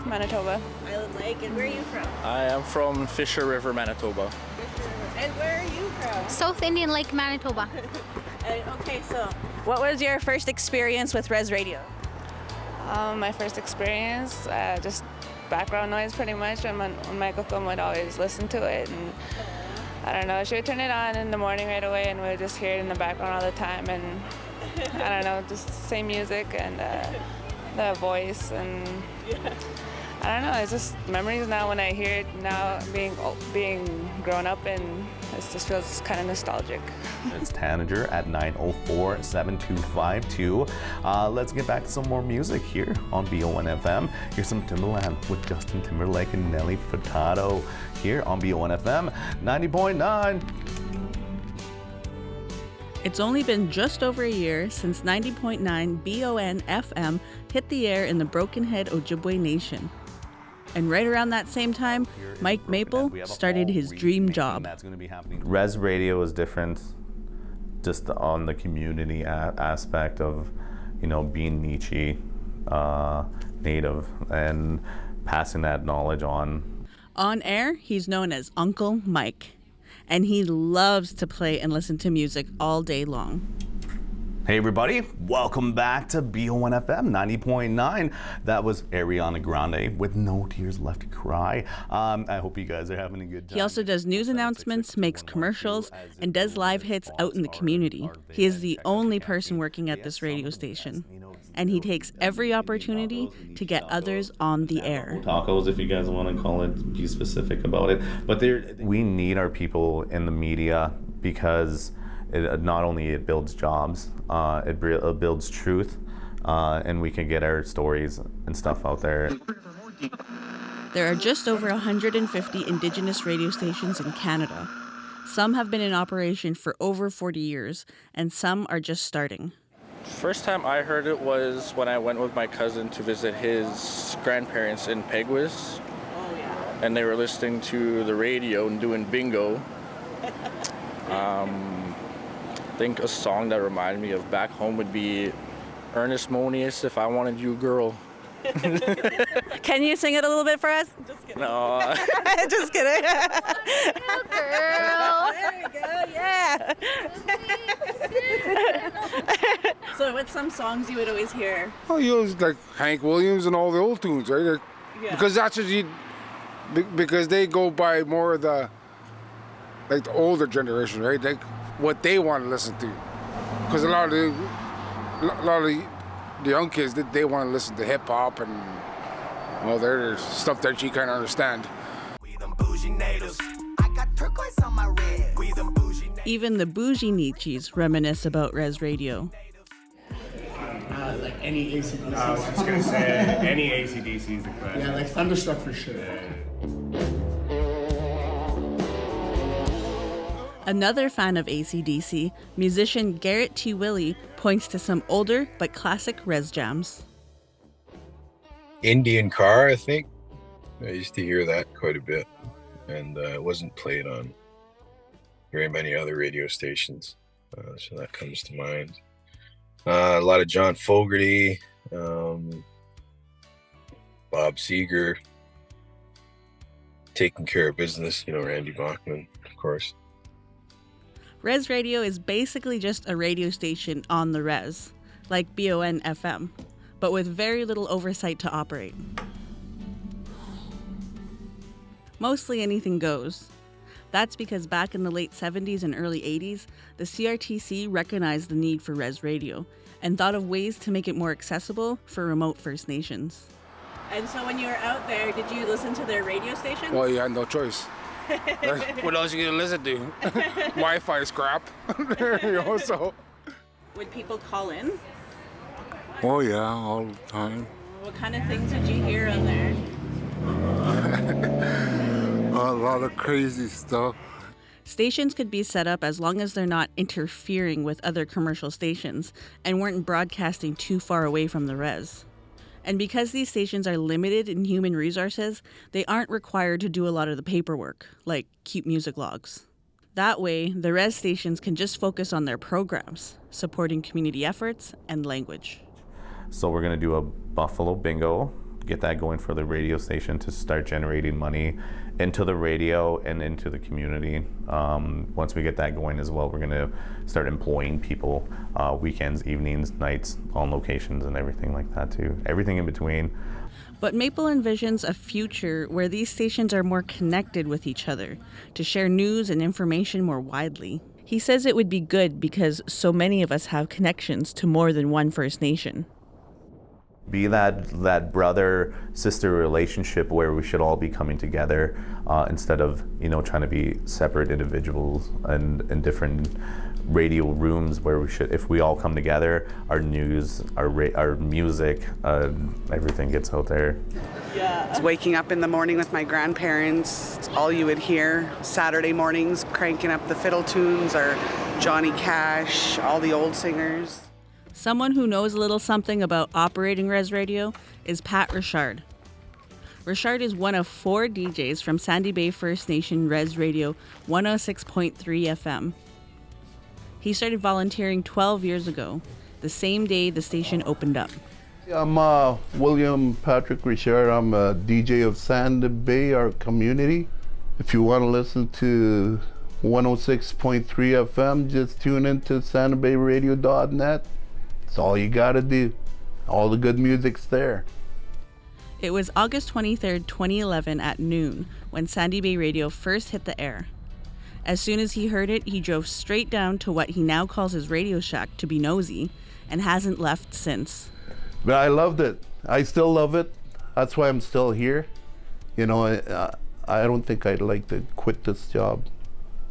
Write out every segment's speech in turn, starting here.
Manitoba. Island Lake. And where are you from? I am from Fisher River, Manitoba. And where are you from? South Indian Lake, Manitoba. Okay, so what was your first experience with Rez Radio? My first experience, just background noise pretty much. And my kukum would always listen to it. And I don't know, she would turn it on in the morning right away and we'd just hear it in the background all the time. And I don't know, just same music and the voice. And I don't know, it's just memories now when I hear it now being grown up, and it just feels kind of nostalgic. It's Tanager at 904-7252. Let's get back to some more music here on BON FM. Here's some Timbaland with Justin Timberlake and Nelly Furtado here on BON FM 90.9. It's only been just over a year since 90.9 BON FM hit the air in the Broken Head Ojibwe Nation. And right around that same time, Mike Maple started his dream job. Rez Radio is different just on the community aspect of, being Nietzsche native and passing that knowledge on. On air, he's known as Uncle Mike, and he loves to play and listen to music all day long. Hey everybody, welcome back to BON FM 90.9. That was Ariana Grande with No Tears Left to Cry. I hope you guys are having a good time. He also does news announcements, makes commercials, and does live hits out in the community. He is the only person working at this radio station, and he takes every opportunity to get others on the air. Tacos, if you guys want to call it, be specific about it. But we need our people in the media because it not only it builds jobs, it builds truth, and we can get our stories and stuff out there. There are just over 150 Indigenous radio stations in Canada. Some have been in operation for over 40 years, and some are just starting. First time I heard it was when I went with my cousin to visit his grandparents in Peguis. Oh, yeah. And they were listening to the radio and doing bingo. I think a song that reminded me of back home would be Ernest Monius, If I Wanted You, Girl. Can you sing it a little bit for us? Just kidding. No. Just kidding. Oh, girl. There we go, yeah. So what's some songs you would always hear? Oh, you always like Hank Williams and all the old tunes, right? Like, because that's what because they go by more of the older generation, right? Like what they want to listen to. Because a lot of the young kids, they want to listen to hip hop and there's stuff that you can't understand. Even the bougie Nietzsches reminisce about Rez Radio. Like any AC/DC. I was just gonna say any AC/DC is a classic. Yeah, like Thunderstruck for sure. Another fan of AC/DC, musician Garrett T. Willie, points to some older but classic Rez jams. Indian Car, I think. I used to hear that quite a bit, and it wasn't played on very many other radio stations, so that comes to mind. A lot of John Fogerty, Bob Seger, Taking Care of Business, Randy Bachman, of course. Rez Radio is basically just a radio station on the Rez, like BON FM, but with very little oversight to operate. Mostly anything goes. That's because back in the late 70s and early 80s, the CRTC recognized the need for Rez Radio and thought of ways to make it more accessible for remote First Nations. And so when you were out there, did you listen to their radio stations? Well, you had no choice. What else are you going to listen to? Wi-Fi is crap. So. Would people call in? Oh, yeah, all the time. What kind of things did you hear on there? A lot of crazy stuff. Stations could be set up as long as they're not interfering with other commercial stations and weren't broadcasting too far away from the Rez. And because these stations are limited in human resources, they aren't required to do a lot of the paperwork, like keep music logs. That way, the Rez stations can just focus on their programs, supporting community efforts and language. So we're going to do a Buffalo bingo get that going for the radio station to start generating money into the radio and into the community. Once we get that going as well, we're going to start employing people weekends, evenings, nights, on locations, and everything like that too. Everything in between. But Maple envisions a future where these stations are more connected with each other to share news and information more widely. He says it would be good because so many of us have connections to more than one First Nation. Be that brother-sister relationship where we should all be coming together instead of, trying to be separate individuals and in different radio rooms where if we all come together, our news, our music, everything gets out there. Yeah. It's waking up in the morning with my grandparents. It's all you would hear. Saturday mornings, cranking up the fiddle tunes or Johnny Cash, all the old singers. Someone who knows a little something about operating Rez Radio is Pat Richard. Richard is one of 4 DJs from Sandy Bay First Nation Rez Radio 106.3 FM. He started volunteering 12 years ago, the same day the station opened up. I'm William Patrick Richard. I'm a DJ of Sandy Bay, our community. If you want to listen to 106.3 FM, just tune into sandybayradio.net. That's all you gotta do. All the good music's there. It was August 23rd, 2011 at noon when Sandy Bay Radio first hit the air. As soon as he heard it, he drove straight down to what he now calls his radio shack to be nosy and hasn't left since. But I loved it. I still love it. That's why I'm still here. I don't think I'd like to quit this job.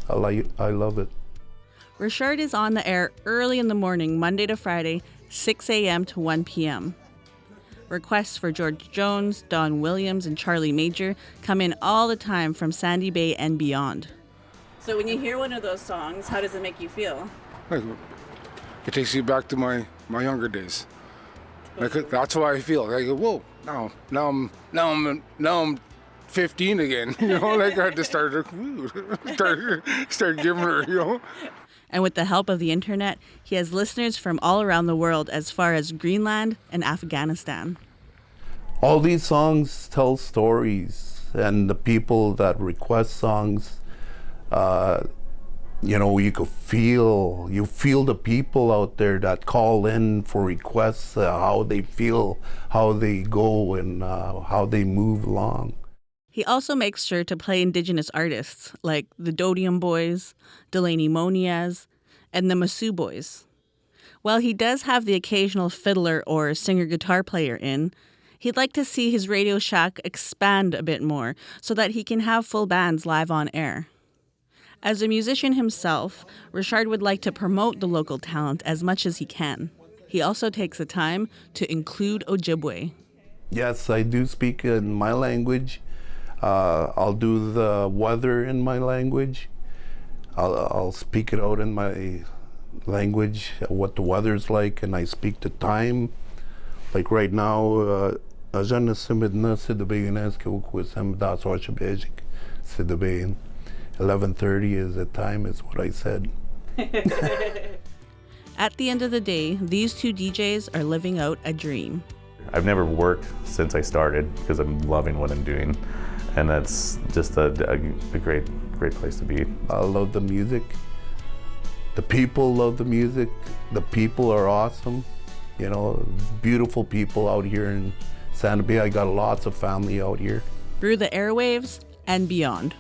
I love it. Richard is on the air early in the morning, Monday to Friday, 6 a.m. to 1 p.m. Requests for George Jones, Don Williams, and Charlie Major come in all the time from Sandy Bay and beyond. So when you hear one of those songs, how does it make you feel? It takes you back to my younger days. That's how I feel. I go, whoa, now I'm 15 again. I had to start giving her, And with the help of the internet, he has listeners from all around the world as far as Greenland and Afghanistan. All these songs tell stories, and the people that request songs, you feel the people out there that call in for requests, how they feel, how they go, and how they move along. He also makes sure to play Indigenous artists like the Dodium Boys, Delaney Moniaz, and the Masu Boys. While he does have the occasional fiddler or singer-guitar player in, he'd like to see his radio shack expand a bit more so that he can have full bands live on air. As a musician himself, Richard would like to promote the local talent as much as he can. He also takes the time to include Ojibwe. Yes, I do speak in my language. I'll do the weather in my language. I'll speak it out in my language, what the weather's like, and I speak the time. Like right now, 11:30 is the time, is what I said. At the end of the day, these 2 DJs are living out a dream. I've never worked since I started because I'm loving what I'm doing, and that's just a great place to be. I love the music. The people love the music. The people are awesome. Beautiful people out here in Sandy Bay. I got lots of family out here. Through the airwaves and beyond.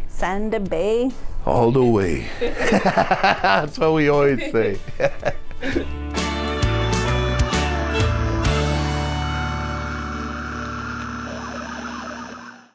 Sandy Bay. All the way. That's what we always say.